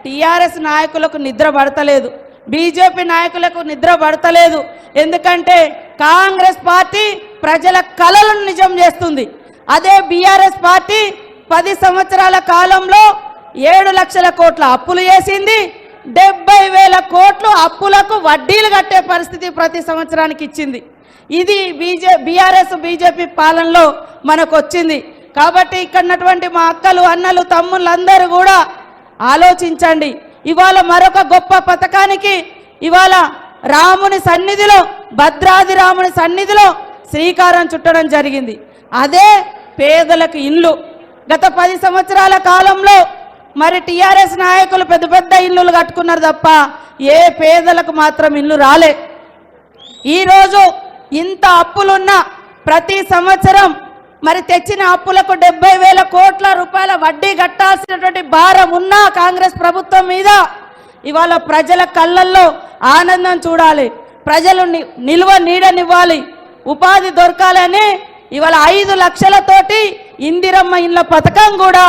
TRS నాయకులకు నిద్ర పడతలేదు, బీజేపీ నాయకులకు నిద్ర పడతలేదు. ఎందుకంటే కాంగ్రెస్ పార్టీ ప్రజల కలలను నిజం చేస్తుంది. అదే బీఆర్ఎస్ పార్టీ 10 సంవత్సరాల కాలంలో 7 లక్షల కోట్ల అప్పులు చేసింది. 70,000 కోట్లు అప్పులకు వడ్డీలు కట్టే పరిస్థితి ప్రతి సంవత్సరానికి ఇచ్చింది. ఇది బీఆర్ఎస్ బీజేపీ పాలనలో మనకు వచ్చింది. కాబట్టి ఇక్కడ ఉన్నటువంటి మా అక్కలు అన్నలు తమ్ముళ్ళు అందరూ కూడా ఆలోచించండి. ఇవాళ మరొక గొప్ప పథకానికి ఇవాళ రాముని సన్నిధిలో, భద్రాది రాముని సన్నిధిలో శ్రీకారం చుట్టడం జరిగింది. అదే పేదలకు ఇల్లు. గత 10 సంవత్సరాల కాలంలో మరి టీఆర్ఎస్ నాయకులు పెద్ద పెద్ద ఇల్లులు కట్టుకున్నారు తప్ప ఏ పేదలకు మాత్రం ఇల్లు రాలే. ఈరోజు ఇంత అప్పులున్నా ప్రతి సంవత్సరం మరి తెచ్చిన అప్పులకు 70,000 కోట్ల రూపాయల వడ్డీ కట్టాల్సినటువంటి భారం ఉన్నా కాంగ్రెస్ ప్రభుత్వం మీద ఇవాళ ప్రజల కళ్ళల్లో ఆనందం చూడాలి, ప్రజలు నిల్వ నీడనివ్వాలి, ఉపాధి దొరకాలని ఇవాళ 5 లక్షలతోటి ఇందిరమ్మ ఇళ్ళ పథకం కూడా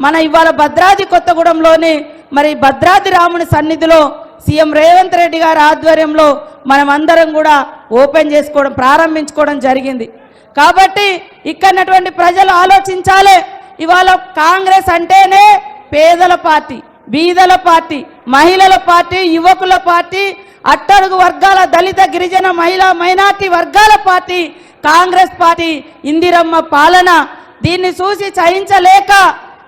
మన ఇవాళ భద్రాద్రి కొత్తగూడెంలోని మరి భద్రాద్రి రాముని సన్నిధిలో సీఎం రేవంత్ రెడ్డి గారి ఆధ్వర్యంలో మనం అందరం కూడా ఓపెన్ చేసుకోవడం ప్రారంభించుకోవడం జరిగింది. కాబట్టి ఇక్కడటువంటి ప్రజలు ఆలోచించాలి. ఇవాళ కాంగ్రెస్ అంటేనే పేదల పార్టీ, బీదల పార్టీ, మహిళల పార్టీ, యువకుల పార్టీ, అట్టడుగు వర్గాల దళిత గిరిజన మహిళా మైనార్టీ వర్గాల పార్టీ కాంగ్రెస్ పార్టీ. ఇందిరమ్మ పాలన దీన్ని చూసి సహించలేక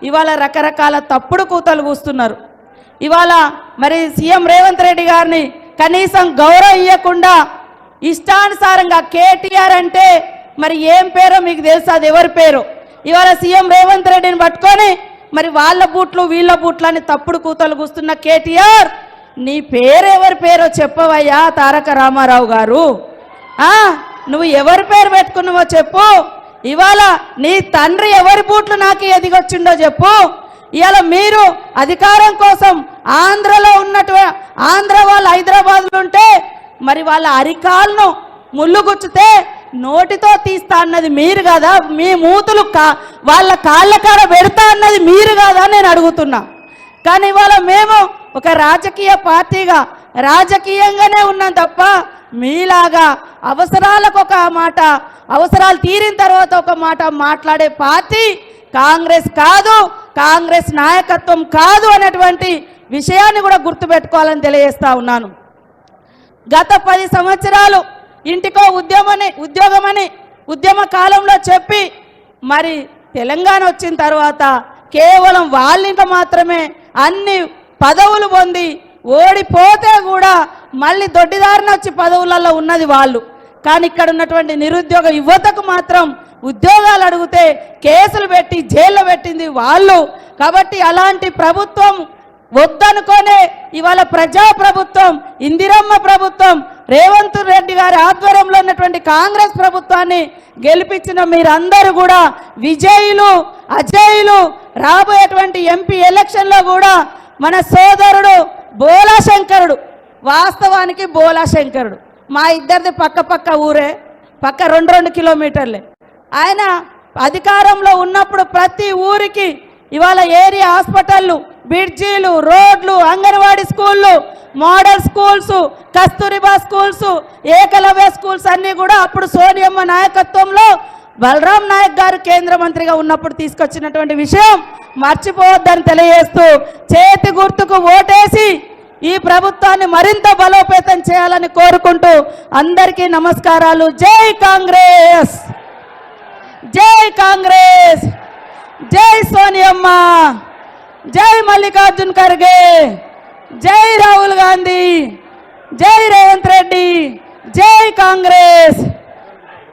ఇవాళ రకరకాల తప్పుడు కూతలు కూస్తున్నారు. ఇవాళ మరి సీఎం రేవంత్ రెడ్డి గారిని కనీసం గౌరవం ఇవ్వకుండా ఇష్టానుసారంగా కేటీఆర్ అంటే మరి ఏం పేరో మీకు తెలుసు, అది ఎవరి పేరు. ఇవాళ సీఎం రేవంత్ రెడ్డిని పట్టుకొని మరి వాళ్ళ బూట్లు వీళ్ళ బూట్లు అని తప్పుడు కూతలు కూస్తున్న కేటీఆర్, నీ పేరు ఎవరి పేరో చెప్పవయ్యా తారక రామారావు గారు. నువ్వు ఎవరి పేరు పెట్టుకున్నావో చెప్పు. ఇవాళ నీ తండ్రి ఎవరి బూట్లు నాకు ఎదిగొచ్చిండో చెప్పు. ఇవాళ మీరు అధికారం కోసం ఆంధ్రలో ఆంధ్ర వాళ్ళు హైదరాబాద్లో ఉంటే మరి వాళ్ళ అరికాలను ముళ్ళు గుచ్చితే నోటితో తీస్తా అన్నది మీరు కదా, మీ మూతులు వాళ్ళ కాళ్ళ కాడ పెడతా అన్నది మీరు కదా నేను అడుగుతున్నా. కానీ ఇవాళ మేము ఒక రాజకీయ పార్టీగా రాజకీయంగానే ఉన్నాం తప్ప మీలాగా అవసరాలకు ఒక మాట, అవసరాలు తీరిన తర్వాత ఒక మాట మాట్లాడే పార్టీ కాంగ్రెస్ కాదు, కాంగ్రెస్ నాయకత్వం కాదు అనేటువంటి విషయాన్ని కూడా గుర్తుపెట్టుకోవాలని తెలియజేస్తా ఉన్నాను. గత 10 సంవత్సరాలు ఇంటికో ఉద్యోగమని ఉద్యమ కాలంలో చెప్పి మరి తెలంగాణ వచ్చిన తర్వాత కేవలం వాళ్ళింట మాత్రమే అన్ని పదవులు పొంది ఓడిపోతే కూడా మళ్ళీ దొడ్డిదారిన వచ్చి పదవులలో ఉన్నది వాళ్ళు. కానీ ఇక్కడ ఉన్నటువంటి నిరుద్యోగ యువతకు మాత్రం ఉద్యోగాలు అడిగితే కేసులు పెట్టి జైల్లో పెట్టింది వాళ్ళు. కాబట్టి అలాంటి ప్రభుత్వం వద్దనుకోనే ఇవాళ ప్రజా ప్రభుత్వం, ఇందిరమ్మ ప్రభుత్వం, రేవంత్ రెడ్డి గారి ఆధ్వర్యంలో ఉన్నటువంటి కాంగ్రెస్ ప్రభుత్వాన్ని గెలిపించిన మీరందరూ కూడా విజయులు, అజేయులు. రాబోయేటువంటి ఎంపీ ఎలక్షన్లో కూడా మన సోదరుడు బోలాశంకరుడు, వాస్తవానికి బోలాశంకరుడు మా ఇద్దరిది పక్క ఊరే, పక్క 2 కిలోమీటర్లే. ఆయన అధికారంలో ఉన్నప్పుడు ప్రతి ఊరికి ఇవాళ ఏరియా హాస్పిటళ్ళు, బ్రిడ్జీలు, రోడ్లు, అంగన్వాడీ స్కూళ్ళు, model schools, Kasturba schools, Eklavya schools అన్నీ కూడా అప్పుడు సోనియమ్మ నాయకత్వంలో బలరాం నాయక్ గారు కేంద్ర మంత్రిగా ఉన్నప్పుడు తీసుకొచ్చినటువంటి విషయం మర్చిపోవద్దని తెలియజేస్తూ చేతి గుర్తుకు ఓటేసి ఈ ప్రభుత్వాన్ని మరింత బలోపేతం చేయాలని కోరుకుంటూ అందరికీ నమస్కారాలు. జై కాంగ్రెస్, జై కాంగ్రెస్, జై సోనియమ్మ, జై మల్లికార్జున్ ఖర్గే, జై రాహుల్ గాంధీ, జై రేవంత్ రెడ్డి, జై కాంగ్రెస్.